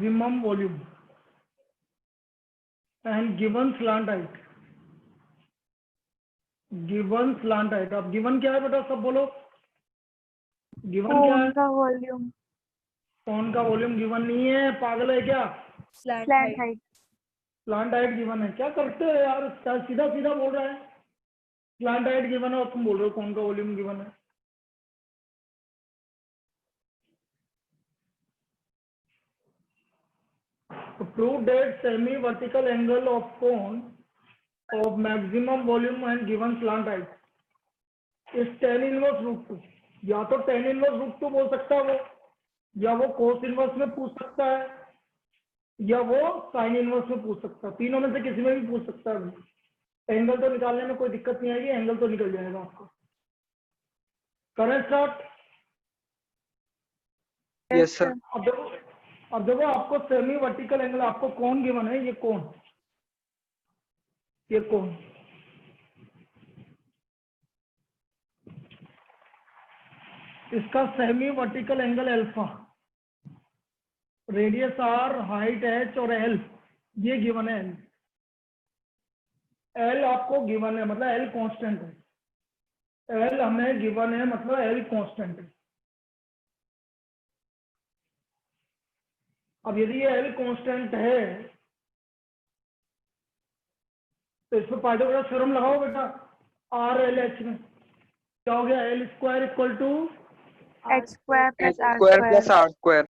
maximum volume and given slant height. Given slant height. अब given क्या है बेटा, सब बोलो. गिवन क्या है? का वॉल्यूम. कौन का वॉल्यूम गिवन नहीं है, पागल है क्या? Slant height. Slant height given है. क्या करते हो यार, सीधा सीधा बोल रहा है. स्लांट हाइट गिवन है और तुम बोल रहे हो कौन का वॉल्यूम गिवन है. तो prove that semi vertical angle of cone of maximum volume and given slant height is tan inverse root 2. या तो tan inverse root 2 बोल सकता है वो, या वो cos inverse में पूछ सकता है, या वो sin inverse में पूछ सकता है. तीनों में से किसी में भी पूछ सकता है. एंगल तो निकालने में कोई दिक्कत नहीं आएगी, एंगल तो निकल जाएगा आपको. करें स्टार्ट. Yes sir. अब देखो आपको सेमी वर्टिकल एंगल, आपको कौन गिवन है, ये कौन, ये कौन. इसका semi vertical angle alpha, radius R, height H और एल, ये गिवन है. एल आपको गिवन है, मतलब एल कांस्टेंट है. एल हमें गिवन है, मतलब एल कांस्टेंट है. अब यदि ये एल कांस्टेंट है तो इसमें पाइथागोरस थ्योरम लगाओ बेटा. आर एल एच में क्या हो गया, L square equal to X square plus R square plus R square.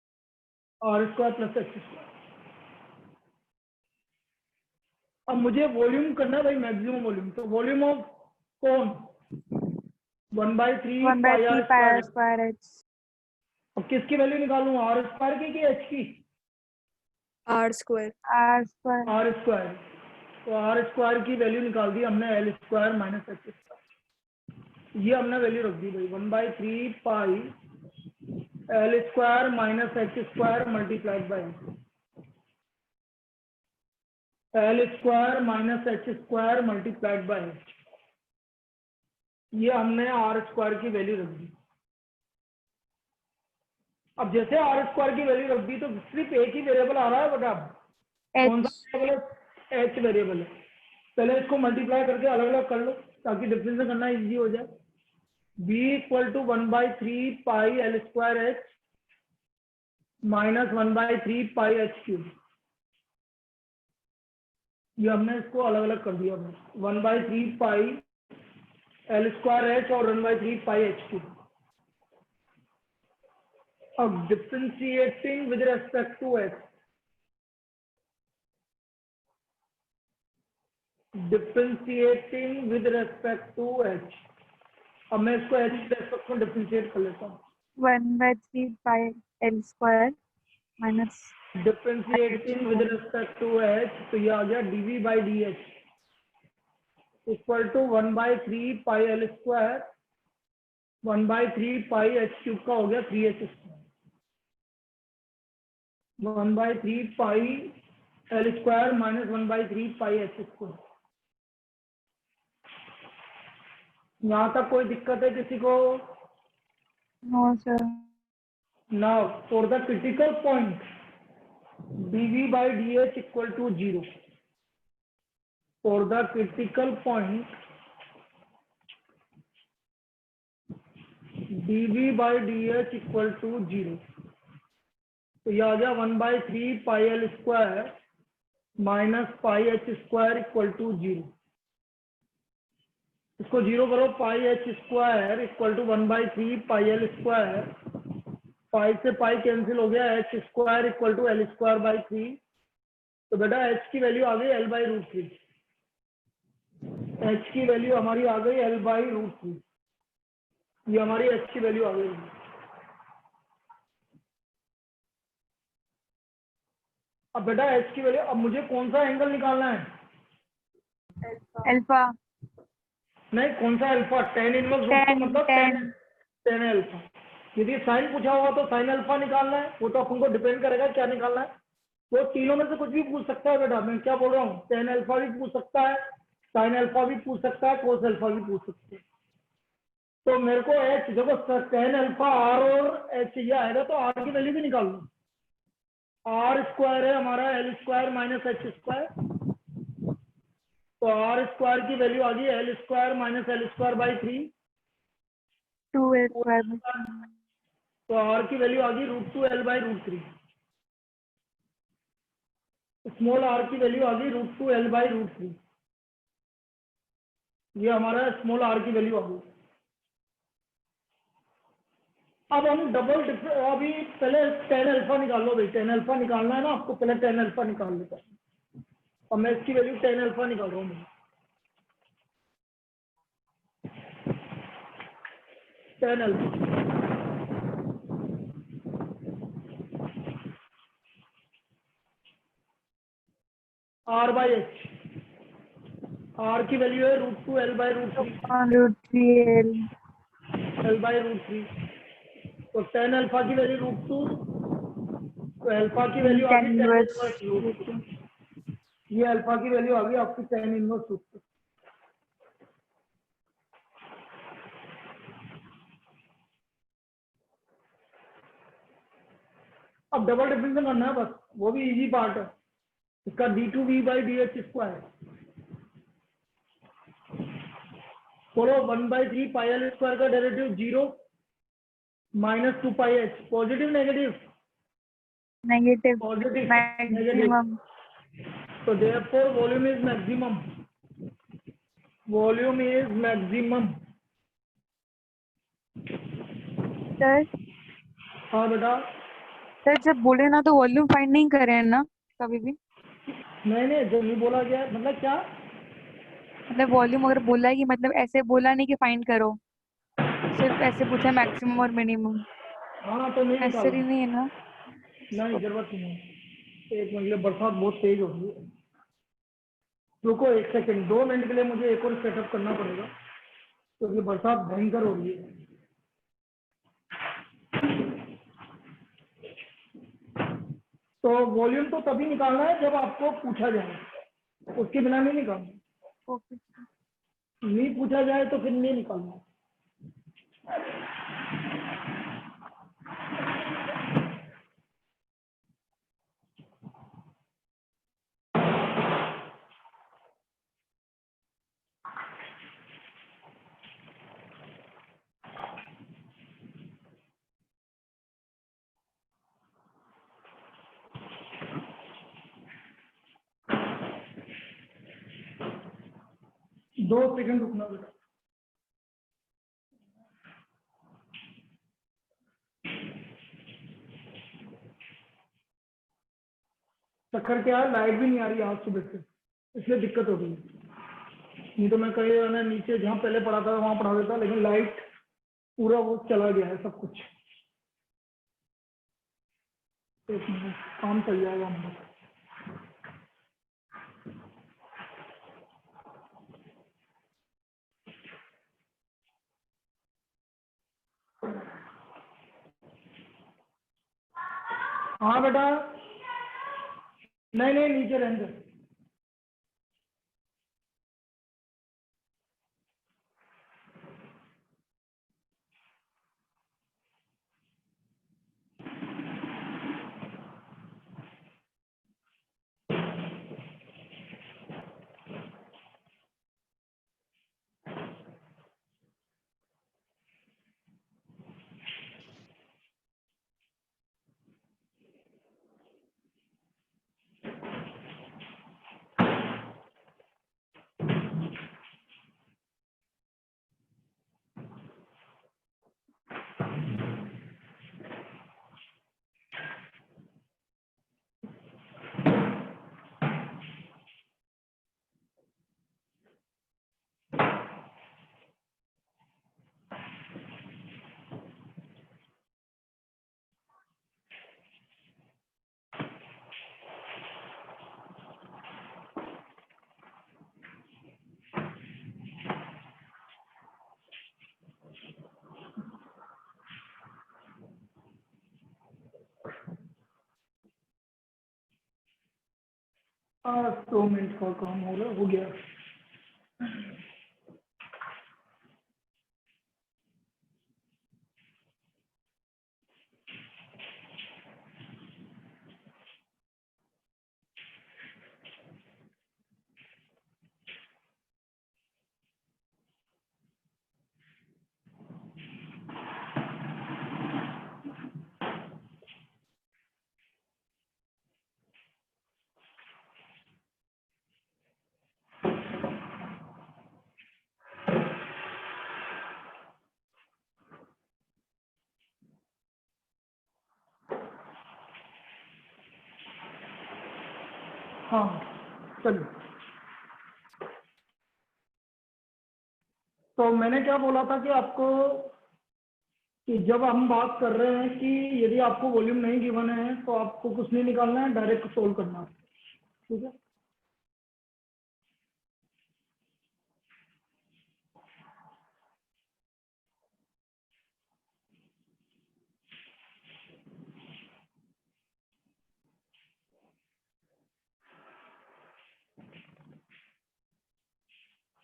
R square plus X square. अब मुझे वॉल्यूम करना है भाई, मैक्सिमम वॉल्यूम. तो volume of cone, 1/3 pi R square H. अब किसकी वैल्यू निकालूं, आर स्क्वायर की कि एच की? R square. R square. R square. तो आर स्क्वायर की वैल्यू निकाल दी हमने, L square minus X square. ये हमने वैल्यू रख दी भाई, 1/3 pi L square minus X square multiplied by L square minus X square multiplied by. ये हमने आर स्क्वायर की वैल्यू रख दी. अब जैसे आर स्क्वायर की वैल्यू रख दी तो सिर्फ एक ही वेरिएबल आ रहा है बेटा. कौन सा वेरिएबल है? एच वेरिएबल है. पहले इसको मल्टीप्लाई करके अलग अलग कर लो ताकि डिफरेंस करना इजी हो जाए. b equal to 1/3 pi L square H minus 1/3 pi H cube. ये हमने इसको अलग अलग कर दिया. 1/3 पाई एल स्क्वायर एच और 1/3 पाई एच क्यूब. अब differentiating with respect to H, differentiating with respect to H. अब मैं इसको एच के रेस्पेक्ट में डिफरेंशिएट कर लेता हूँ. 1/3 pi L square minus differentiating with respect to H, तो ये आ गया dv by D H equal to 1/3 pi L square 1/3 pi H cube का हो गया 3h square. 1/3 pi L square minus 1/3 pi H square. यहाँ तक कोई दिक्कत है किसी को? No sir. Now for the critical point dv by dh equal to 0. For the critical point dv by dh equal to 0. तो यह आ गया 1/3 pi L square minus pi H square equal to 0. इसको 0 करो, pi H square equal to 1/3 pi L square. Pi से pi cancel हो गया, H square equal to L square by 3. तो बेटा एच की वैल्यू आ गई एल बाई रूट 3. एच की वैल्यू हमारी आ गई एल बाई रूट 3. ये हमारी एच की वैल्यू आ गई. अब बेटा एच की वैल्यू, अब मुझे कौन सा एंगल निकालना है? अल्फा. नहीं, कौन सा अल्फा? tan इनवर्स रूट 2 मतलब tan अल्फा. यदि साइन पूछा होगा तो साइन अल्फा निकालना है. वो तो अपन को डिपेंड करेगा क्या निकालना है. वो तीनों में से कुछ भी पूछ सकता है बेटा. मैं क्या बोल रहा हूँ, tan अल्फा भी पूछ सकता है, साइन अल्फा भी पूछ सकता है, कोस अल्फा भी पूछ सकते हैं. तो मेरे को एच देखो, tan अल्फा आर और एच ये आएगा तो आर की वैल्यू भी निकाल लो. आर स्क्वायर है हमारा L square minus H square, तो आर स्क्वायर की वैल्यू आ गई L square minus L square by 3, 2L square by तो आर की वैल्यू आ गई √2L बाई √3, स्मॉल आर की वैल्यू आ गई √2L बाई √3, ये हमारा स्मॉल आर की वैल्यू आ गई। अब हम अभी पहले टेन अल्फा निकाल लो भाई, टेन अल्फा निकालना है ना आपको, पहले टेन अल्फा निकाल लेता हूँ। अब मैं इसकी वैल्यू टेन अल्फा निकाल रहा हूँ, tan alpha R by H, R की वैल्यू है √2L by √3, √3L L by √3, तो टेन अल्फा की वैल्यू √2, तो अल्फा की वैल्यू आ tan गई टेन inverse इनवर्स √2, √2. ये अल्फा की वैल्यू आ गई आपकी टेन इनवर्स √2। अब डबल डिफरेंशियल करना है बस, वो भी इजी पार्ट है इसका, d2v by D H square, बोलो 1/3 पाई एल स्क्वायर का derivative 0 minus 2 pi H, positive negative, negative positive negative, maximum तो therefore volume is maximum, volume is maximum. Sir हाँ बेटा, सर जब बोले ना तो वॉल्यूम फाइंड नहीं करे ना कभी भी, मैंने जो नहीं बोला गया है, मतलब क्या, मतलब वॉल्यूम अगर बोला है कि मतलब ऐसे बोला नहीं कि फाइंड करो, सिर्फ ऐसे पूछा मैक्सिमम और मिनिमम, हाँ तो नहीं नेसेसरी निकालना, नहीं है ना। नहीं जरूरत नहीं है। एक मिनट, बरसात बहुत तेज हो गई है, रुको एक सेकंड, 2 मिनट के लिए मुझे एक और सेटअप करना पड़ेगा क्योंकि बरसात भयंकर हो रही है। तो वॉल्यूम तो तभी निकालना है जब आपको पूछा जाए, उसके बिना नहीं निकालना, ओके नहीं पूछा जाए तो फिर नहीं निकालना। दो सेकंड रुकना बेटा। चक्कर क्या है, लाइट भी नहीं आ रही आज सुबह से, इसलिए दिक्कत हो गई है। नहीं तो मैं कहीं ना नीचे जहाँ पहले पढ़ा था वहां पढ़ा देता, लेकिन लाइट पूरा वो चला गया है सब कुछ। एक मिनट, काम चल जाएगा हमारा। हाँ बेटा, नहीं नहीं नीचे रहने दो। हाँ 2 मिनट का काम हो गया। हाँ चलिए, तो मैंने क्या बोला था कि आपको, कि जब हम बात कर रहे हैं कि यदि आपको वॉल्यूम नहीं गिवन है तो आपको कुछ नहीं निकालना है, डायरेक्ट सोल्व करना है, ठीक है।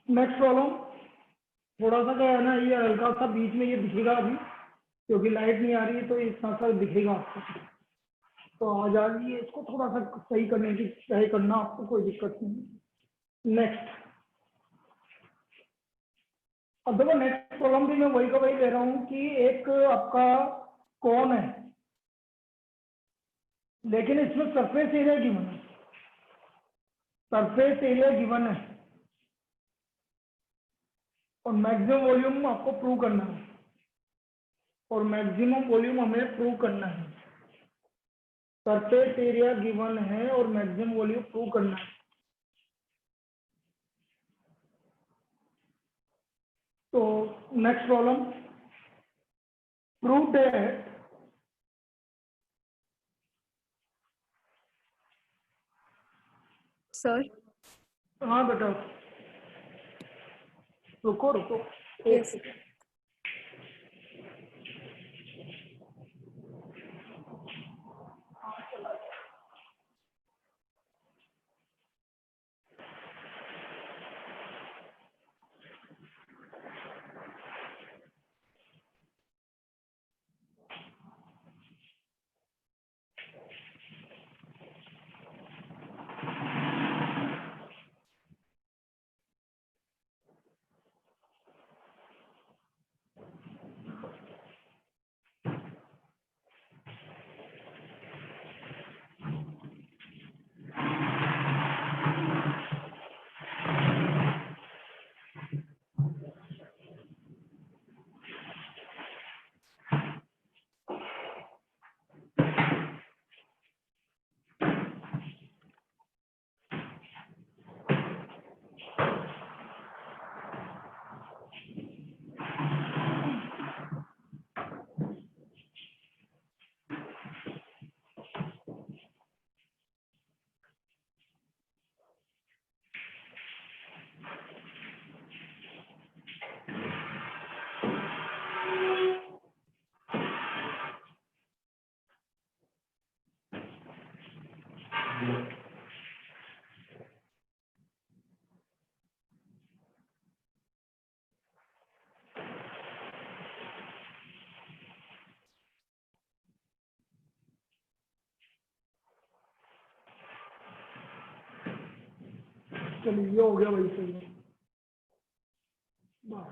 नेक्स्ट प्रॉब्लम, थोड़ा सा क्या है ना, ये हल्का सा बीच में ये दिखेगा अभी, क्योंकि लाइट नहीं आ रही है तो इतना सा दिखेगा आपको, तो आ जाइए, इसको थोड़ा सा सही करने की सही करना, आपको कोई दिक्कत नहीं। नेक्स्ट, अब देखो नेक्स्ट प्रॉब्लम भी मैं वही का वही ले रहा हूँ कि एक आपका कौन है, लेकिन इसमें सरफेस एरिया गिवन है, सरफेस एरिया गिवन है और मैक्सिमम वॉल्यूम आपको प्रूव करना है, और मैक्सिमम वॉल्यूम हमें प्रूव करना है। सरफेस एरिया गिवन है और मैक्सिमम वॉल्यूम प्रूव करना है। तो next problem, prove that sir. हाँ बेटा, रुको रुको एक यस। सेकंड। चलिए ये हो गया वही सही है, बस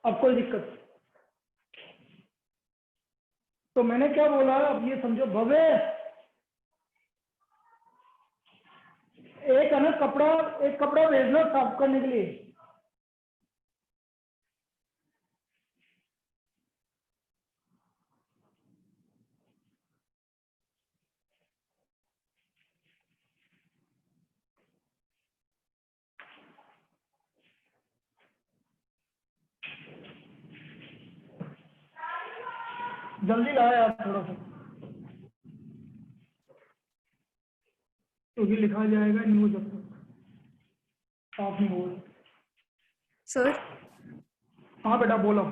अब कोई दिक्कत। तो मैंने क्या बोला, अब ये समझो भव्य, एक है ना कपड़ा, एक कपड़ा भेजना साफ करने के लिए, जल्दी लाए आप थोड़ा सा, क्योंकि लिखा जाएगा न्यूज जब तक आप नहीं बोल। सर। हाँ बेटा बोलो।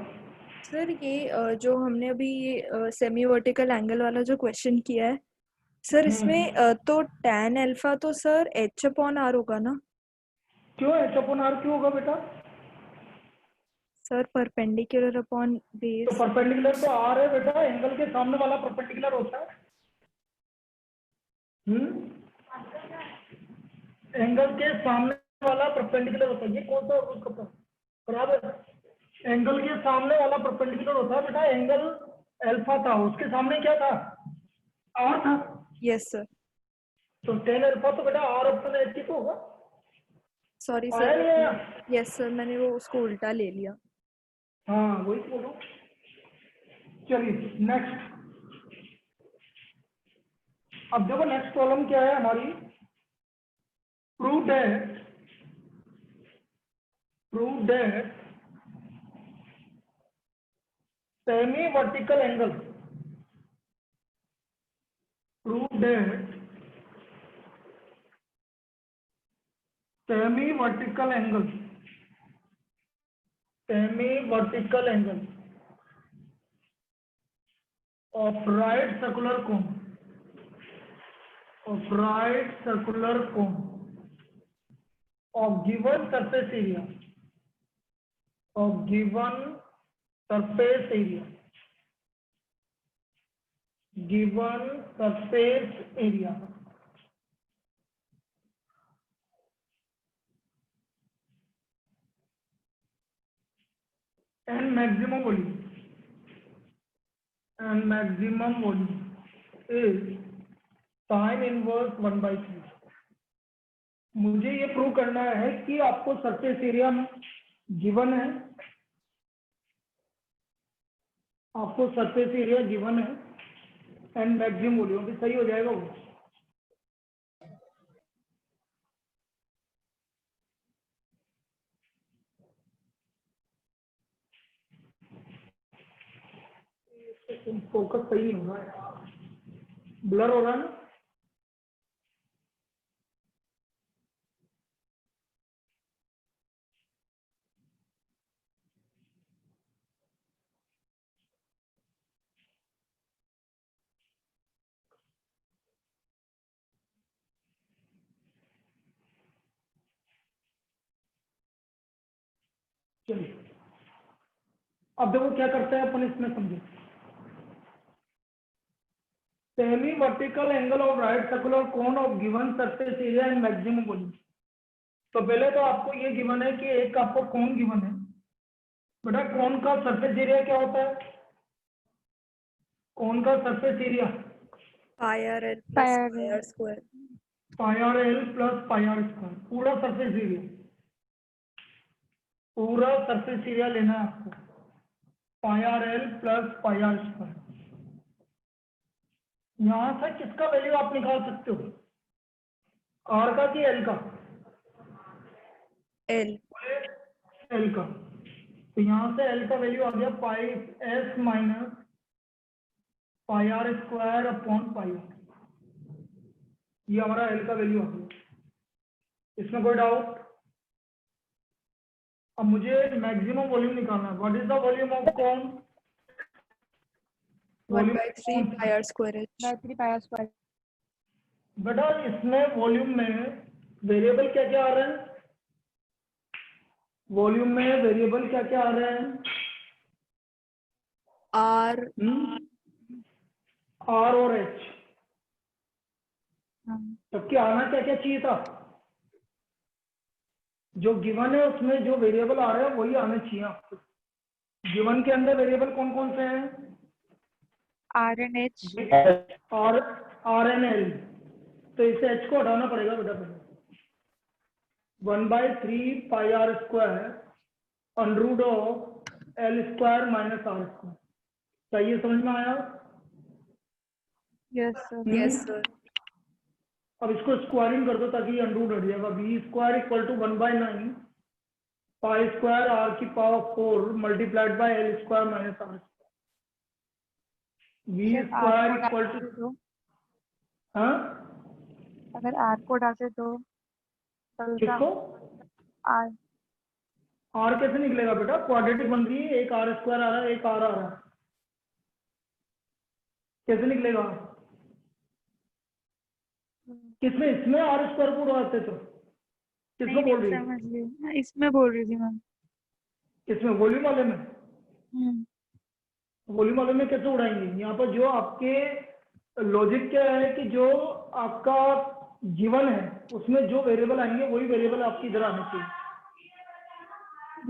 सर ये जो हमने अभी ये सेमी वर्टिकल एंगल वाला जो क्वेश्चन किया है सर, इसमें तो tan अल्फा तो सर h/r होगा ना? क्यों h/r क्यों होगा बेटा? सर परपेंडिकुलर अपॉन तो बेस। परपेंडिकुलर तो r है बेटा, एंगल के सामने वाला परपेंडिकुलर होता है। एंगल के सामने वाला परपेंडिकुलर होता है, ये कौन सा उसका बराबर, एंगल के सामने वाला परपेंडिकुलर होता है बेटा, एंगल अल्फा था, उसके सामने क्या था, r था। Yes sir. तो tan अल्फा तो बेटा r अपॉन h तो होगा। सॉरी आया सर। नहीं आया? यस सर, मैंने वो उसको उल्टा ले लिया। हाँ वही तो बोलो। चलिए नेक्स्ट, अब देखो नेक्स्ट प्रॉब्लम क्या है हमारी, prove that semi-vertical angle, prove that semi-vertical angle of right circular cone of given surface area and maximum volume is sin inverse 1/3. मुझे ये प्रूव करना है कि आपको सरफेस एरिया गिवन है, एंड मैक्सिमम वॉल्यूम भी सही हो जाएगा वो। फोकस सही नहीं हो रहा है, ब्लर हो रहा है ना। चलिए अब देखो क्या करते हैं अपन इसमें, समझे। Semi vertical angle of right circular cone of given surface area and maximum volume. तो पहले तो आपको ये गिवन है कि एक आपको कोन गिवन है। बेटा कोन का सरफेस एरिया क्या होता है? कोन का surface area pi R L Pi plus r pi R square. Pi R L plus pi R square, पूरा सरफेस एरिया लेना है आपको, pi R L plus pi R square. यहां से किसका वैल्यू आप निकाल सकते हो? आर का कि एल का? एल का। तो यहां से एल का वैल्यू आ गया pi S minus pi R square upon pi R. ये हमारा एल का वैल्यू आ गया, इसमें कोई डाउट? अब मुझे मैक्सिमम वॉल्यूम निकालना है। What is the volume of cone? 1/3 pi R square H. by 3 pi r square. बेटा इसमें वॉल्यूम में वेरिएबल क्या क्या आ रहे हैं? वॉल्यूम में वेरिएबल क्या क्या आ रहे हैं? आर आर और एच। हाँ, सबके आना क्या क्या चाहिए था? जो गिवन है उसमें जो वेरिएबल आ रहे हैं वही आने चाहिए आपको। गिवन के अंदर वेरिएबल कौन कौन से हैं? r and h. और आर एन एल। तो इसे एच को हटाना पड़ेगा बेटा पहले। 1/3 pi R square under of L square minus R square. क्या ये समझ में आया? Yes sir. Yes sir. अब इसको स्क्वायरिंग कर दो ताकि अंडर हट जाएगा। B square equal to 1/9 pi square R की power 4 multiplied by L square minus R square. B Sir, r square को इक्वल डालते टू, तो हाँ अगर r को डालते तो चलता किसको? r आर कैसे निकलेगा बेटा? क्वाड्रेटिक बन रही है, एक आर स्क्वायर आ रहा है, एक आर आ रहा है, कैसे निकलेगा? किसमें? इसमें आर स्क्वायर को उड़ाते तो किसको बोल रही है? समझ ली। हाँ, इसमें बोल रही थी मैम। इसमें वॉल्यूम वाले में? हम्म, वॉल्यूम वाले में कैसे उड़ाएंगे? यहाँ पर जो आपके लॉजिक क्या है कि जो आपका गिवन है उसमें जो वेरिएबल आएंगे वही वेरिएबल आपकी इधर आने चाहिए।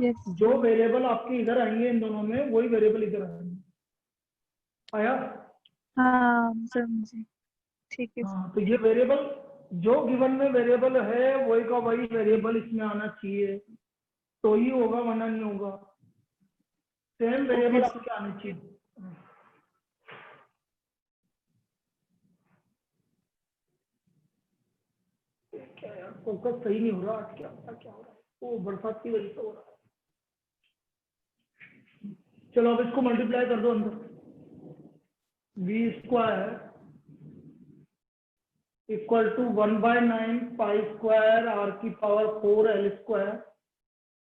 yes. जो वेरिएबल आपके इधर आएंगे इन दोनों में वही वेरिएबल इधर आएंगे। आया? हाँ समझे, ठीक है। हाँ, तो ये वेरिएबल जो गिवन में वेरिएबल है वही का वही वेरिएबल इसमें आना चाहिए, तो ही होगा वरना नहीं होगा। सेम वेरिएबल Okay, आपके आने चाहिए। क्या यार? फोकस सही नहीं हो रहा आज, क्या पता क्या हो रहा है, वो बरसात की वजह से हो रहा है। चलो अब इसको मल्टीप्लाई कर दो अंदर, V square equal to 1/9 pi square R की power 4 L square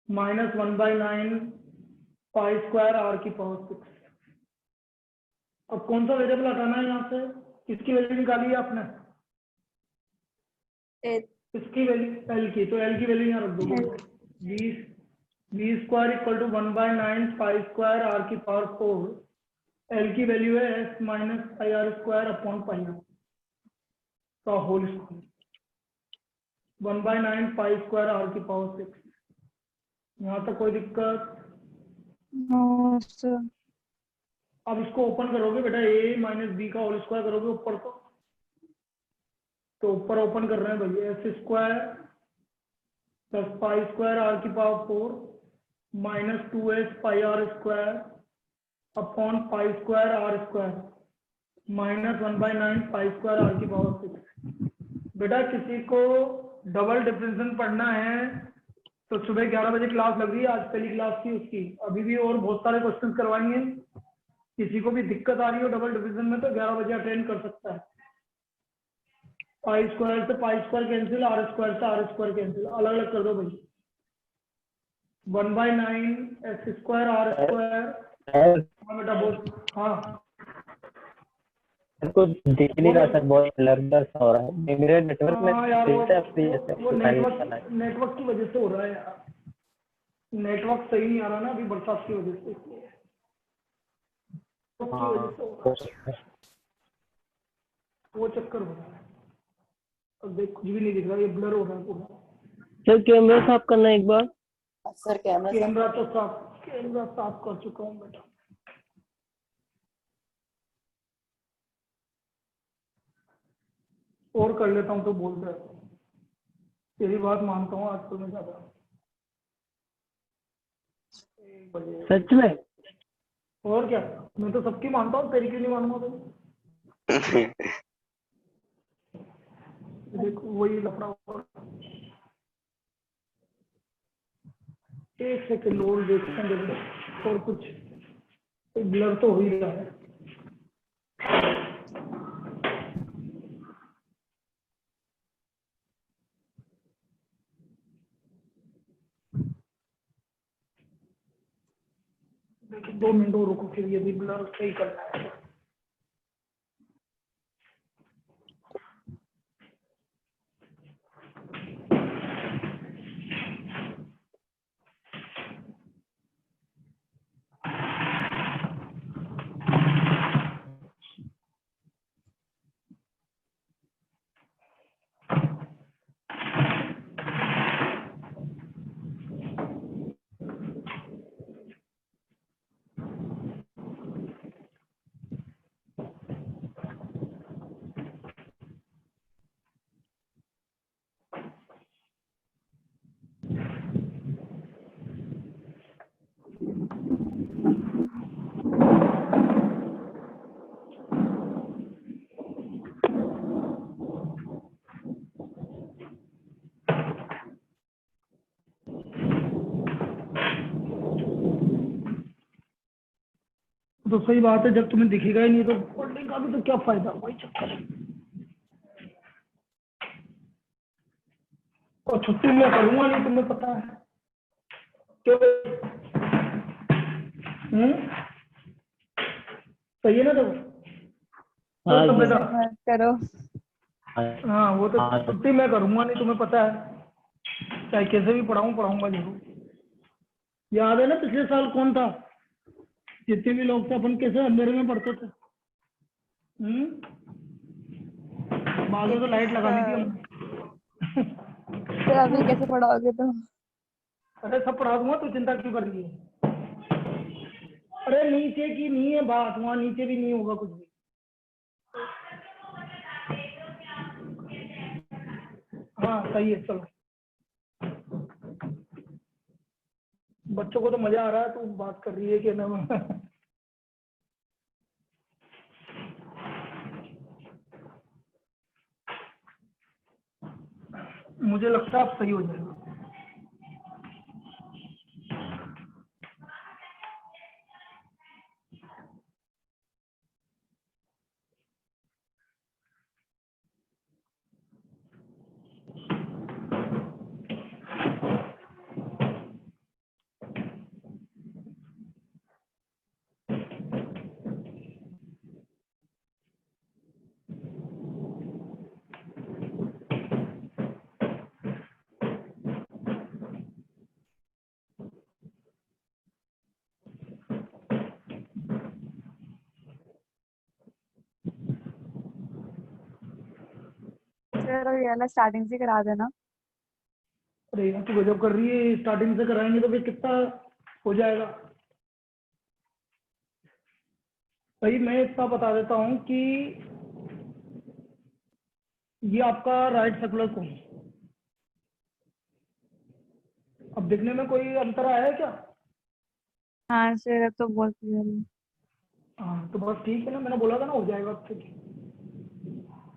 minus 1/9 pi square R की पावर 6। अब कौन सा वेरिएबल हटाना है यहाँ से, किसकी वैल्यू निकाली है आपने, इसकी वैल्यू एल की, तो एल की वैल्यू यहाँ रख दो, V square equal to 1/9 pi square R की पावर 4, एल की वैल्यू है S minus pi R square upon pi R का whole square, 1/9 pi square R की पावर 6। यहाँ तक कोई दिक्कत? No sir. अब इसको ओपन करोगे बेटा, ए माइनस बी का होल स्क्वायर करोगे ऊपर को, तो ऊपर ओपन कर रहे हैं भैया, S square plus pi square R की power 4 minus 2s pi R square upon pi square R square minus 1/9 pi square R की पावर 6। बेटा किसी को डबल डिफरेंशियल पढ़ना है तो सुबह 11 बजे क्लास लग रही है, आज पहली क्लास थी उसकी, अभी भी और बहुत सारे क्वेश्चन करवाएंगे। किसी को भी दिक्कत आ रही हो डबल डिविजन में तो 11 बजे अटेंड कर सकता है। पाई स्क्वायर से pi square cancel, R square से आर स्क्वायर कैंसिल, अलग अलग कर दो भाई, 1/9 एक्स स्क्वायर आर स्क्वायर। बेटा बोल। हाँ कुछ दिख नहीं रहा सर, बहुत ब्लर हो रहा है मेरे नेटवर्क में। हाँ यार वो नेटवर्क नेटवर्क की वजह से हो रहा है यार, नेटवर्क सही नहीं आ रहा ना अभी बरसात की वजह से, इसलिए नेटवर्क की वजह से हो रहा है, वो चक्कर हो रहा है। अब देख कुछ भी नहीं दिख रहा, ये ब्लर हो रहा है पूरा। सर कैमरा साफ करना एक बार। सर कैमरा कैमरा साफ कर चुका हूँ बेटा। और कर लेता हूँ तो बोल रहे हो, तेरी बात मानता हूँ आजकल मैं ज्यादा। सच में? और क्या, मैं तो सबकी मानता हूँ, तेरी क्यों नहीं मानूंगा तो? देखो वही लफड़ा हुआ। एक सेकंड और देखते हैं, और कुछ ब्लर तो हो ही रहा है। देखिए 2 मिनट और रुको, फिर यदि ब्लर सही करना है। तो सही बात है, जब तुम्हें दिखेगा ही नहीं तो पढ़ने का भी तो क्या फायदा, वही चक्कर है। और छुट्टी में करूंगा नहीं, तुम्हें पता है क्यों? सही है ना? तो हाँ तो जी। बेटा करो। हाँ वो तो छुट्टी मैं करूंगा नहीं, तुम्हें पता है, चाहे कैसे भी पढ़ाऊंगा जरूर। याद है ना पिछले साल कौन था, जितने भी लोग थे अपन कैसे अंधेरे में पढ़ते थे। बाद में तो लाइट लगा दी थी हमने। तो अभी कैसे पढ़ाओगे तुम? अरे सब पढ़ा दूंगा, तो चिंता क्यों कर रही है? अरे नीचे की नहीं है बात, वहां नीचे भी नहीं होगा कुछ भी। हाँ सही है, चलो। बच्चों को तो मजा आ रहा है, तू बात कर रही है कि ना? मुझे लगता है आप सही हो जाएगा। सर और ये वाला स्टार्टिंग से करा देना। अरे यार तू गजब कर रही है, स्टार्टिंग से कराएंगे तो फिर कितना हो जाएगा। भाई मैं इतना बता देता हूँ कि ये आपका राइट सर्कुलर कोन, अब दिखने में कोई अंतर आया है क्या? हाँ सर, अब तो बहुत क्लियर है। हाँ तो बस ठीक है ना, मैंने बोला था ना हो जाएगा आपसे।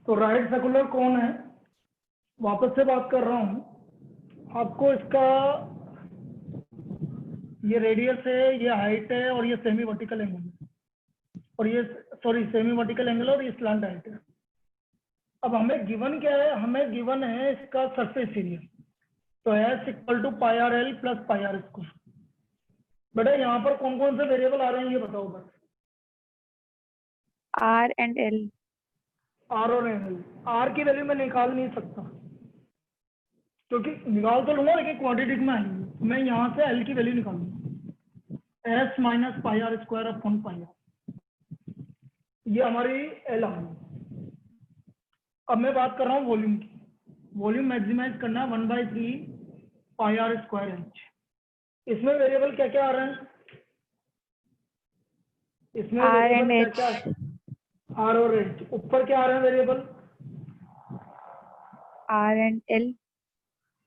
तो राइट सर्कुलर कौन है, वापस से बात कर रहा हूँ आपको। इसका ये रेडियस है, ये हाइट है और ये सेमी वर्टिकल एंगल है, और ये सॉरी सेमी वर्टिकल एंगल और ये स्लैंट हाइट है। अब हमें गिवन क्या है, हमें गिवन है इसका सरफेस एरिया, तो S equal to pi R L plus pi R square. बेटा यहाँ पर कौन कौन से वेरिएबल आ रहे हैं ये बताओ बस। R and L। आर और एल, आर की वैल्यू मैं निकाल नहीं सकता क्योंकि निकाल तो लूंगा लेकिन क्वांटिटी में आएगी। मैं यहाँ से एल की वैल्यू निकालूंगा, S minus pi R square upon pi R, ये हमारी एल आ गई। अब मैं बात कर रहा हूँ वॉल्यूम की। वॉल्यूम मैक्सिमाइज करना है 1/3 पाई आर स्क्वायर एच। इसमें वेरिएबल क्या क्या आ रहे हैं? इसमें R वेरिएबल and क्या H। क्या? आर और एच। ऊपर क्या आ रहे हैं variable? R and L।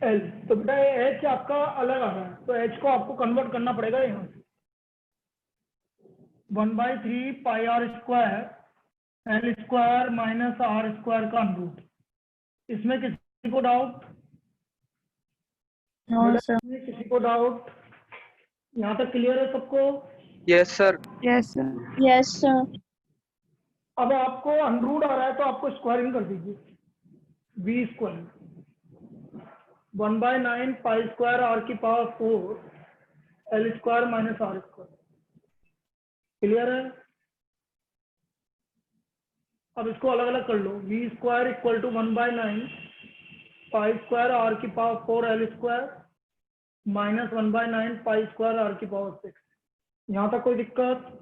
L. तो बेटा एच आपका अलग आ रहा है, तो एच को आपको कन्वर्ट करना पड़ेगा यहाँ से। 1/3 pi R square L square minus R square का अंडरूट। इसमें किसी को डाउट? नो बेटा सर। इसमें किसी को डाउट? यहाँ तक क्लियर है सबको? Yes sir. Yes sir. Yes, sir. अब आपको अंडरूट आ रहा है तो आपको स्क्वायरिंग कर दीजिए, V square 1/9 pi square R की power 4 L square minus R square. Clear है? अब इसको अलग अलग कर लो, V square equal to 1/9 pi square R की power 4 L square minus 1/9 pi square R की पावर 6। यहाँ तक कोई दिक्कत?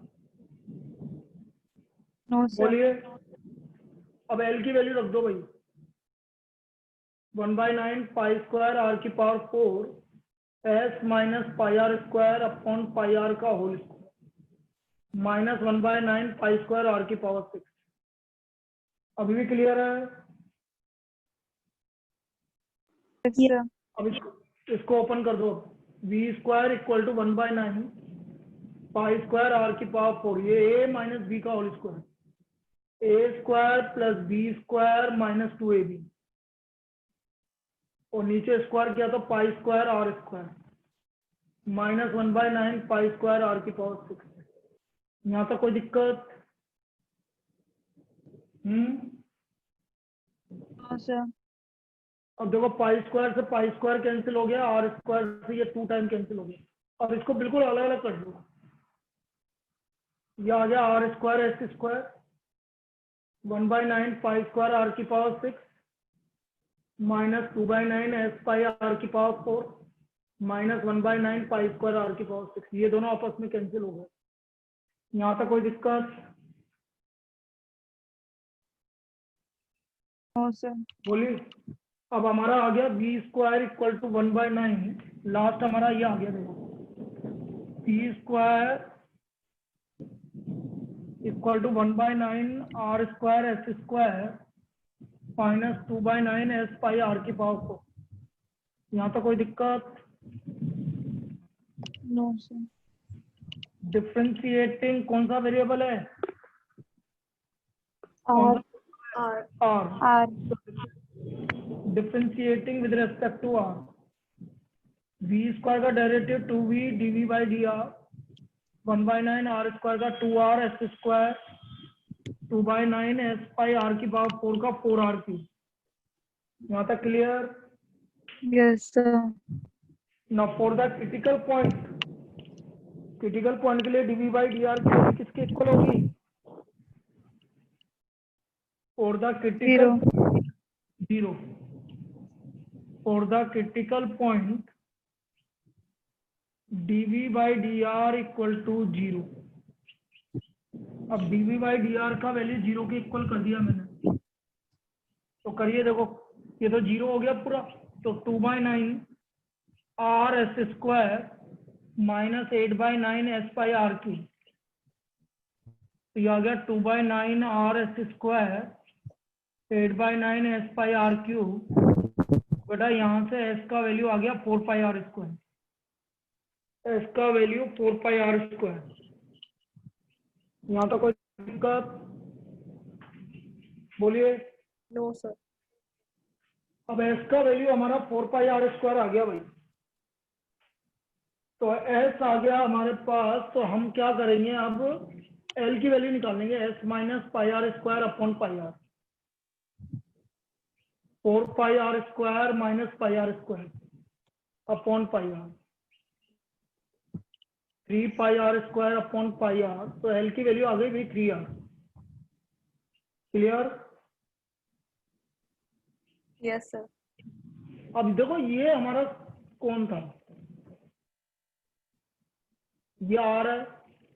No sir. बोलिए। अब एल की वैल्यू रख दो भाई, 1/9 पाई स्क्वायर आर की power 4 S minus pi R square upon pi R का whole square minus 1/9 pi square R की पावर 6। अभी भी क्लियर है? Yes sir. अब इसको ओपन कर दो, V square equal to 1/9 pi square R की पावर 4, ये ए माइनस बी का whole square, A square plus B square minus 2ab, और नीचे स्क्वायर किया तो pi square R square minus 1/9 pi square R की पावर 6। यहाँ तक कोई दिक्कत? No sir. अब देखो पाई स्क्वायर से पाई स्क्वायर कैंसिल हो गया, आर स्क्वायर से ये 2 टाइम कैंसिल हो गया। अब इसको बिल्कुल अलग अलग कर दो, ये आ गया R square S square 1/9 pi square R की power 6 minus 2/9 S pi R की power 4 minus 1/9 pi square R की पावर 6। ये दोनों आपस में कैंसिल हो गए। यहाँ तक कोई दिक्कत? No sir. बोलिए। अब हमारा आ गया B square equal to 1/9, last हमारा ये आ गया, देखो B square equal to 1/9 R square S square minus 2/9 S pi R की पावर 4। यहाँ तक कोई दिक्कत? No sir. डिफ्रेंशिएटिंग कौन सा वेरिएबल है? R। R. R। Differentiating with respect to R, V square का derivative 2v dv by D R, 1/9 R square का 2r S square 2/9 S pi R की पावर 4 का 4r क्यूब। यहाँ तक clear? Yes, sir. ना for the critical point के लिए dv by D R की वैल्यू किसके इक्वल होगी? For the critical 0 for the critical point dv by D R equal to 0। अब dv बाई डी आर का वैल्यू 0 के equal कर दिया मैंने, तो करिए देखो, ये तो 0 हो गया पूरा, तो 2/9 R S square minus 8/9 S pi R cube, तो ये आ गया 2/9 R S square 8/9 S pi R cube. बेटा यहाँ से एस का वैल्यू आ गया 4 पाई आर स्क्वायर, एस का वैल्यू 4 पाई आर स्क्वायर। यहाँ तो कोई दिक्कत? बोलिए। No sir. अब एस का वैल्यू हमारा 4 पाई आर स्क्वायर आ गया भाई, तो एस आ गया हमारे पास, तो हम क्या करेंगे अब एल की वैल्यू निकालेंगे, S minus pi R square upon pi R, 4 pi R square minus pi R square upon pi R, 3 pi R square upon pi R, तो एल की वैल्यू आ गई भाई 3r। क्लियर? Yes sir. अब देखो ये हमारा कौन था, ये आर है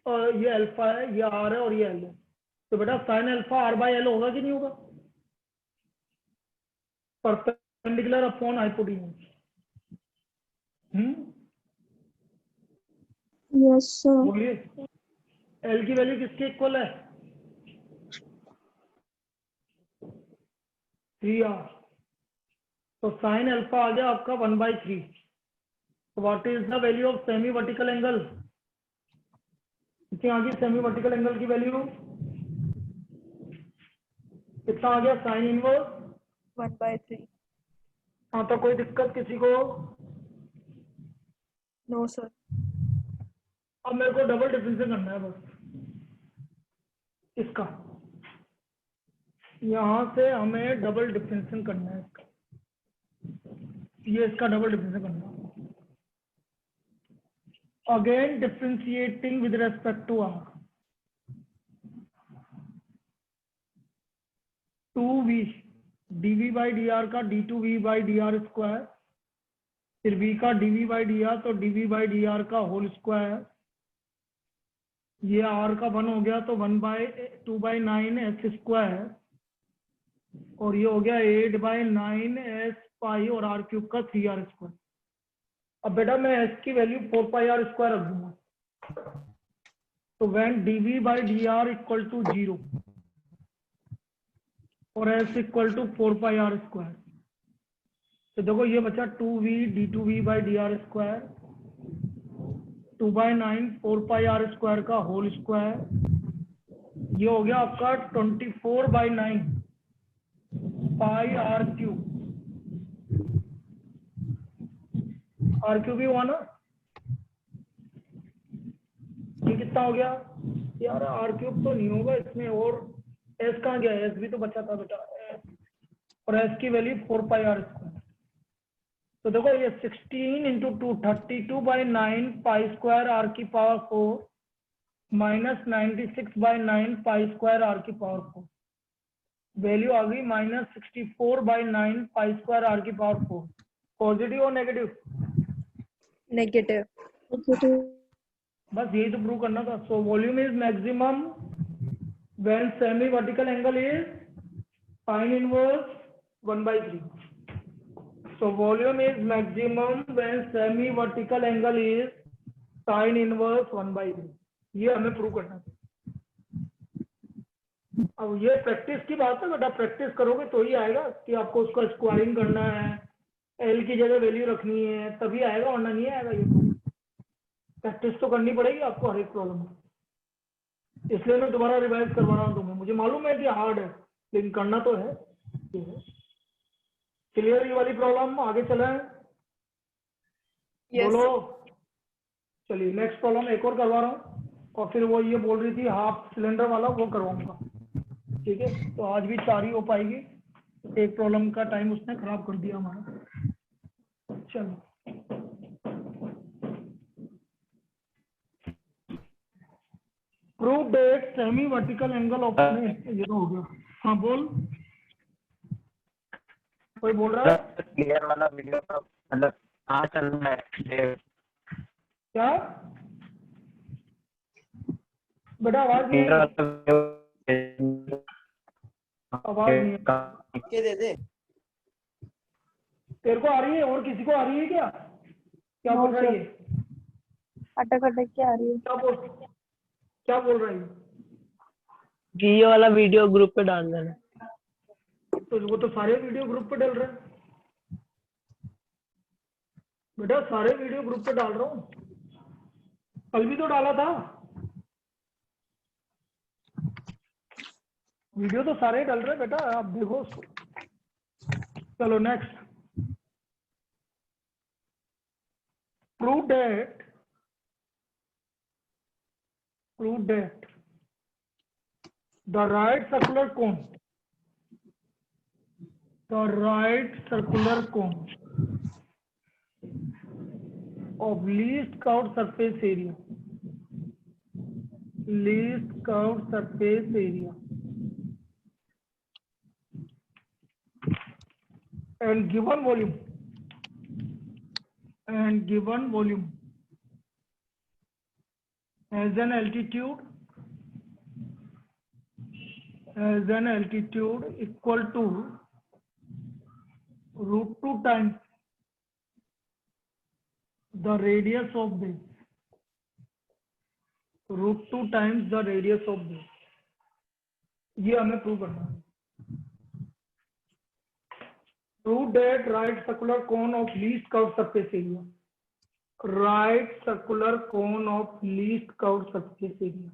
और ये अल्फा है, ये आर है और ये एल है, तो बेटा sine alpha R by L होगा कि नहीं होगा? Perpendicular upon hypotenuse. Yes sir. बोलिए, एल की वैल्यू किसके इक्वल है? 3r, तो साइन अल्फा आ गया आपका 1/3। What is the value of semi vertical angle? कितनी आ गई सेमी वर्टिकल एंगल की वैल्यू? कितना आ गया? Sine inverse 1/3। हाँ, तो कोई दिक्कत किसी को? No sir. अब मेरे को डबल डिफरेंशिएशन करना है बस इसका, यहां से हमें डबल डिफरेंशिएशन करना है इसका, ये इसका डबल डिफरेंशिएशन करना है। Again differentiating with respect to R, 2v dv by D R का d2v by D R square, फिर v का dv बाई डी आर, तो dv बाई डी आर का होल स्क्वायर, ये r का 1 हो गया तो 1/2/9 एस स्क्वायर, और ये हो गया 8/9 एस पाई और r क्यूब का 3r स्क्वायर। अब बेटा मैं s की वैल्यू 4 पाई r स्क्वायर रख दूंगा, तो when dv by D R equal to 0 और s equal to 4 pi r square, तो देखो ये बचा 2v d2v by D R square 2/9 4 pi r square का होल स्क्वायर, ये हो गया आपका 24/9 pi r cube, r cube भी हुआ ना? ये कितना हो गया यार? r क्यूब तो नहीं होगा इसमें, और s कहाँ गया? s भी तो बचा था बेटा, और s की वैल्यू 4 पाई r स्क्वायर, तो देखो ये 16 इंटू 2 32/9 पाई स्क्वायर r की पावर 4 माइनस 96/9 पाई स्क्वायर r की पावर 4, वैल्यू आ गई माइनस 64/9 पाई स्क्वायर r की पावर 4। पॉजिटिव और नेगेटिव? नेगेटिव। बस यही तो प्रूव करना था। So volume is maximum when semi vertical angle is sine inverse 1/3। So volume is maximum when semi vertical angle is sin inverse 1/3। ये हमें प्रूव करना है। अब ये प्रैक्टिस की बात है बेटा, प्रैक्टिस करोगे तो ही आएगा कि आपको उसका स्क्वायरिंग करना है, एल की जगह वैल्यू रखनी है, तभी आएगा, वरना नहीं आएगा। ये प्रैक्टिस तो करनी पड़ेगी आपको हर एक प्रॉब्लम में, इसलिए मैं दोबारा रिवाइज करवा रहा हूँ तुम्हें। मुझे मालूम है कि हार्ड है, लेकिन करना तो है। क्लियर ये वाली प्रॉब्लम? आगे चले Yes, बोलो। चलिए नेक्स्ट प्रॉब्लम एक और करवा रहा हूँ, और फिर वो ये बोल रही थी हाफ सिलेंडर वाला वो करवाऊंगा। ठीक है, तो आज भी 4 ही हो पाएगी, एक प्रॉब्लम का टाइम उसने खराब कर दिया हमारा। चलो prove that semi vertical angle of, ये तो हो गया। हाँ बोल, कोई बोल रहा है क्लियर वाला वीडियो का मतलब कहाँ चलना है? क्या? बेटा आवाज नहीं क्लियर आई, वाला आवाज नहीं आई। के दे दे। तेरे को आ रही है और किसी को आ रही है क्या? क्या बोल रहा है ये? अटक अटक के आ रही है। क्या बोल रहा है? ये वाला वीडियो ग्रुप पे डाल देना। तो वो तो सारे वीडियो ग्रुप पे डाल रहे हैं बेटा, सारे वीडियो ग्रुप पे डाल रहा हूँ, कल भी तो डाला था वीडियो, तो सारे डाल रहे हैं बेटा, आप देखो उसको। चलो next, prove that the right circular cone of least curved surface area and given volume has an altitude equal to √2 times the radius of base. √2 times the radius of base. ये हमें प्रूव करना है। Prove that right circular cone of least curved surface area. Right circular cone of least curved surface area.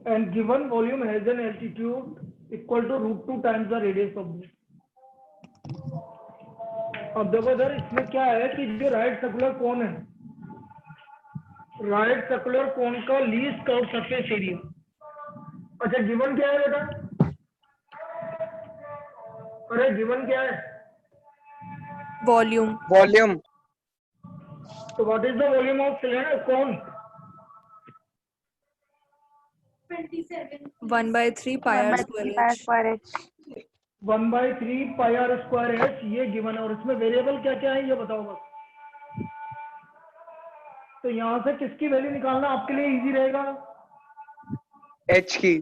And given volume has an altitude equal to √2 times the radius of base. अब देखो इधर इसमें क्या है कि जो right circular कोन है, right circular cone का लीस्ट कर्व सरफेस एरिया, अच्छा गिवन क्या है बेटा? अरे गिवन क्या है? volume तो what is the volume of cylinder cone? 1/3 pi r square h. 1/3 pi R square H, ये गिवन है। और इसमें वेरिएबल क्या क्या है ये बताओ बस। तो यहाँ से किसकी वैल्यू निकालना आपके लिए इजी रहेगा? एच की।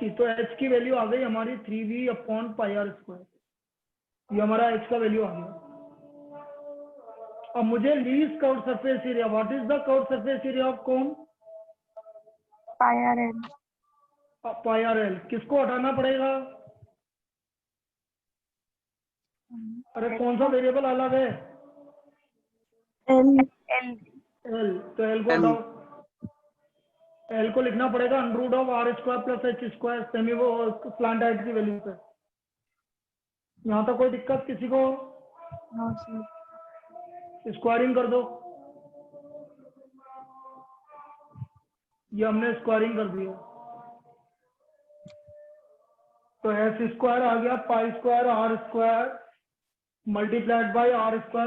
तो एच की वैल्यू आ गई हमारी 3v/πr²। ये हमारा एच का वैल्यू आ गया। अब मुझे least curved surface area, what is the curved surface area of cone? πr_l। किसको हटाना पड़ेगा? अरे कौन सा वेरिएबल अलग है? एल। तो एल को हटाओ, एल को लिखना पड़ेगा √r² + h², वो प्लांट हाइट की वैल्यू पे। यहाँ तक कोई दिक्कत किसी को? स्क्वायरिंग कर दो, ये हमने स्क्वायरिंग कर दिया, तो s² आ गया π²r² multiplied by r² + h²,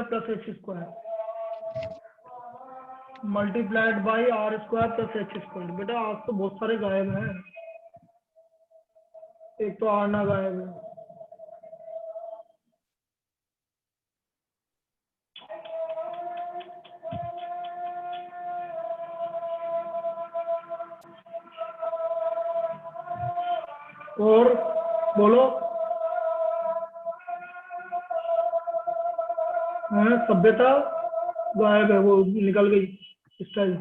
multiplied by r² + h²। बेटा आज तो बहुत सारे गायब हैं, एक तो आना गायब है। और बोलो, सभ्यता गायब है, वो निकल गई स्टाइल।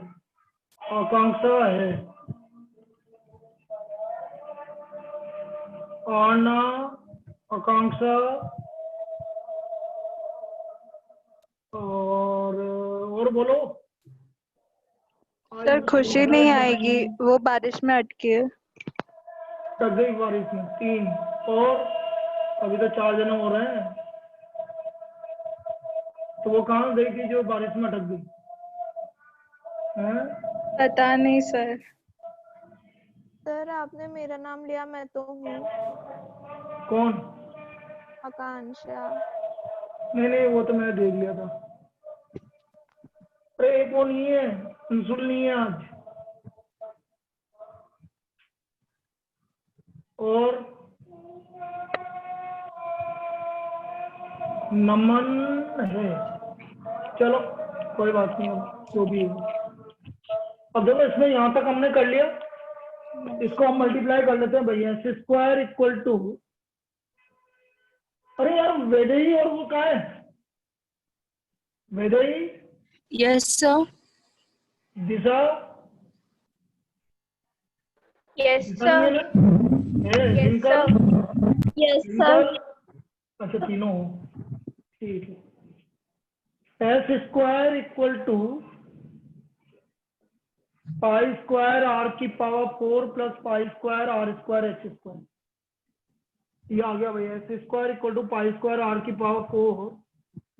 आकांक्षा है, आना, आकांक्षा और बोलो। सर खुशी नहीं आएगी, वो बारिश में अटकी है। अटक गई बारिश में 3 और अभी तो 4 जने हो रहे हैं। तो वो कहाँ गई थी जो बारिश में अटक गई? हैं? पता नहीं सर। सर आपने मेरा नाम लिया, मैं तो हूँ कौन? आकांक्षा। नहीं नहीं, वो तो मैंने देख लिया था। अरे एक वो नहीं है, इंसुल नहीं है आज। और नमन है। चलो कोई बात नहीं, अब जो भी है। अब देखो इसमें यहाँ तक हमने कर लिया, इसको हम मल्टीप्लाई कर लेते हैं भैया। एक्स स्क्वायर इक्वल टू, अरे यार वेदई और वो कहाँ है? वेदई, यस सर। दिशा, यस दिशा नहीं है सर। ना? है, यस जिनकर, सर। Yes sir. जिनकर, अच्छा तीनों हो, ठीक है। X square equal to pi square R की power 4 plus pi square R square H square. ये आ गया भैया। X square equal to pi square R की power 4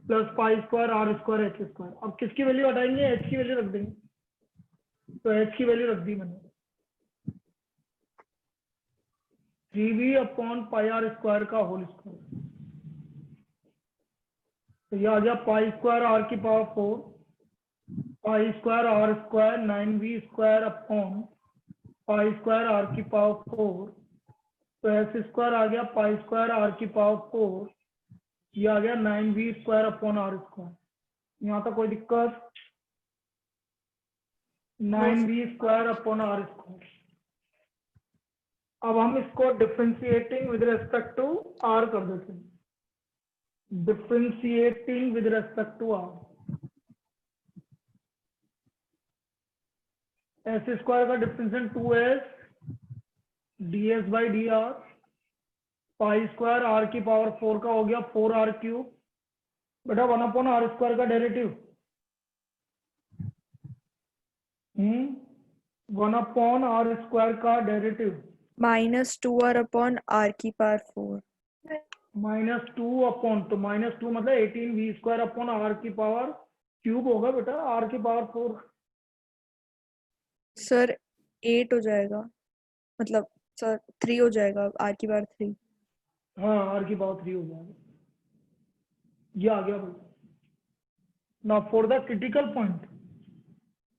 plus pi square R square H square. अब किसकी वैल्यू हटाएंगे? H की वैल्यू रख देंगे। तो एच की वैल्यू रख दी मैंने, 3v upon pi R square का होल स्क्वायर। तो ये आ गया पाई स्क्वायर आर की power 4 pi square R square 9v square upon pi square R की पावर 4। तो एक्स स्क्वायर आ गया पाई स्क्वायर आर की पावर 4, ये आ गया 9v square upon R square. यहाँ तक कोई दिक्कत? 9v square upon R square. अब हम इसको differentiating with respect to R कर देते हैं। Differentiating with respect to R, S square का differentiation 2s ds by D R, pi square R की पावर 4 का हो गया 4r क्यूब। बेटा 1 अपॉन आर स्क्वायर का डेरिवेटिव 1 अपॉन आर स्क्वायर का डेरिवेटिव -2r अपॉन r की पावर 4। -2 अपॉन, तो -2 मतलब 18v स्क्वायर अपॉन आर की पावर क्यूब होगा बेटा, आर की पावर 4। सर 8 हो जाएगा, मतलब सर 3 हो जाएगा, r की पावर 3। हाँ आर की पावर 3 हो जाएगा। ये आ गया भाई। ना फॉर द क्रिटिकल पॉइंट,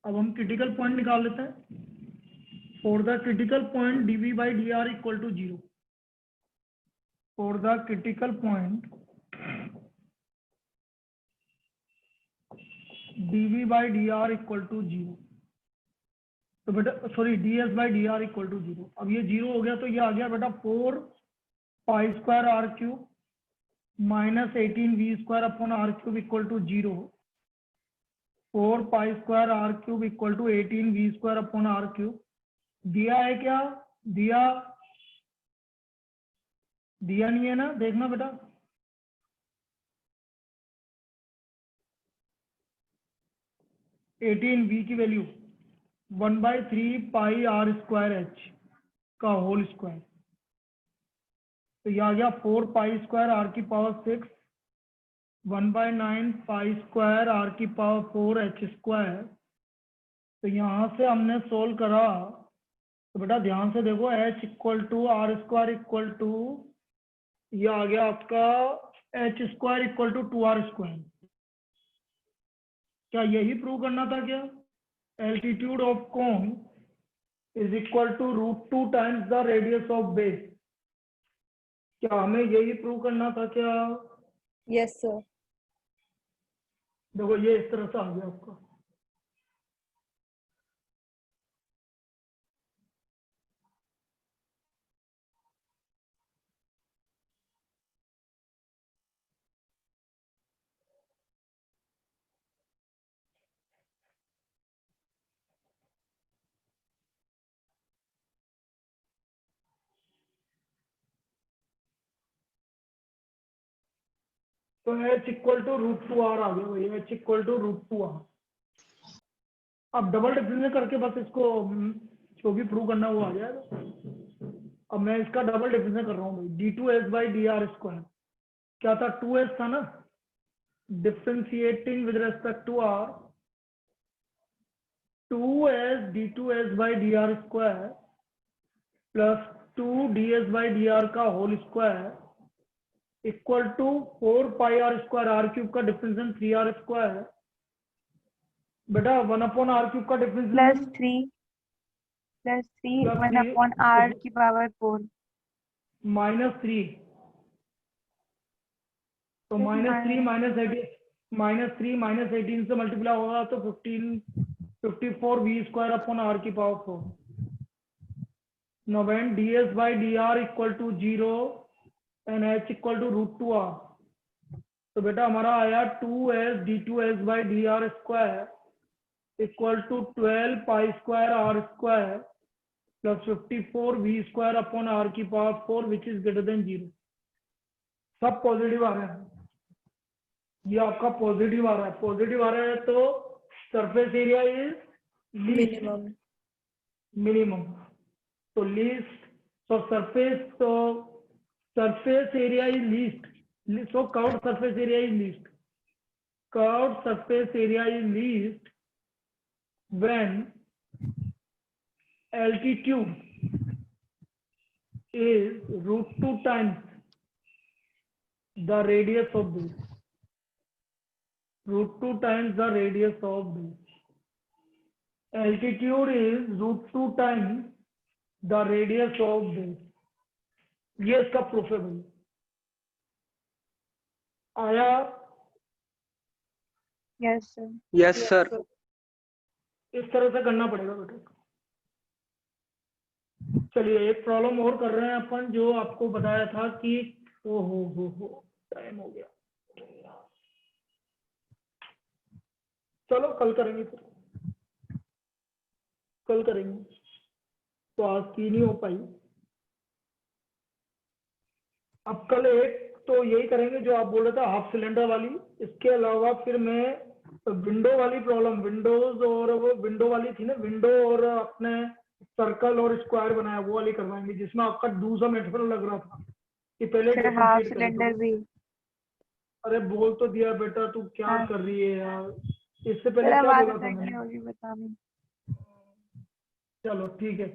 अब हम क्रिटिकल पॉइंट निकाल लेते हैं। For the critical point dv by D R equal to 0। For the critical point dv by D R equal to 0। तो बेटा sorry ds by D R equal to 0। अब ये 0 हो गया तो ये आ गया बेटा 4 pi square R cube minus 18v square upon R cube equal to 0। 4 pi square R cube equal to 18v square upon R cube. दिया है क्या? दिया दिया नहीं है ना, देखना बेटा। एटीन v की value 1/3 pi R square H का होल स्क्वायर। तो ये आ गया 4 पाई स्क्वायर आर की पावर 6 1/9 पाई स्क्वायर आर की पावर 4 एच स्क्वायर। तो यहाँ से हमने सोल्व करा, तो बेटा ध्यान से देखो, h equal to R square equal to, ये आ गया आपका H square equal to 2r square. क्या यही प्रूव करना था क्या? Altitude of cone is equal to √2 times the radius of base. क्या हमें यही प्रूव करना था क्या? Yes sir. देखो ये इस तरह से आ गया आपका। तो h इक्वल टू √2r आ गया भाई, h इक्वल टू √2r। अब डबल डिफरेंशियल करके बस इसको जो भी प्रूव करना है वो आ जाएगा। अब मैं इसका डबल डिफरेंशिएट कर रहा हूँ भाई, d2s by D R square क्या था, 2s था ना, differentiating with respect to r, 2s d2s by D R square plus 2ds by D R का whole square equal to 4 pi R square, R cube का differentiation 3r square, बेटा 1/r cube का differentiation plus three Plus 1 three, upon R की power 4 -3, तो -3 से multiply होगा तो 54 v square upon r की power 4. Now when ds by dr equal to 0 and h equal to √2r, तो बेटा हमारा आया 2s d2s by dr square equal to 12 pi square r square plus 54 v square upon r की power 4 which is greater than 0. सब positive आ रहे हैं, ये आपका पॉजिटिव आ रहा है, पॉजिटिव आ रहा है तो surface area is minimum. Minimum. तो least, so surface area is least, so curved surface area is least, curved surface area is least when altitude is √2 times the radius of base, √2 times the radius of base. Altitude is √2 times the radius of base. ये इसका proof है भाई. आया? Yes sir. Yes sir. इस तरह से करना पड़ेगा बेटा. चलिए एक प्रॉब्लम और कर रहे हैं अपन, जो आपको बताया था कि ओ हो टाइम हो गया. चलो कल करेंगे, फिर कल करेंगे, तो आज की नहीं हो पाई. अब कल एक तो यही करेंगे जो आप बोल रहे थे हाफ सिलेंडर वाली. इसके अलावा फिर मैं विंडो वाली प्रॉब्लम, विंडोज और वो विंडो वाली थी ना, विंडो और अपने सर्कल और स्क्वायर बनाया, वो वाली करवाएंगे जिसमें आपका दूसरा मेथड लग रहा था कि पहले हाफ differentiate करें. सिलेंडर भी. अरे बोल तो दिया बेटा, तू क्या हाँ. कर रही है यार, इससे पहले चलो क्या बात बोला था बताएंगे, मैंने. होगी बता. चलो ठीक है.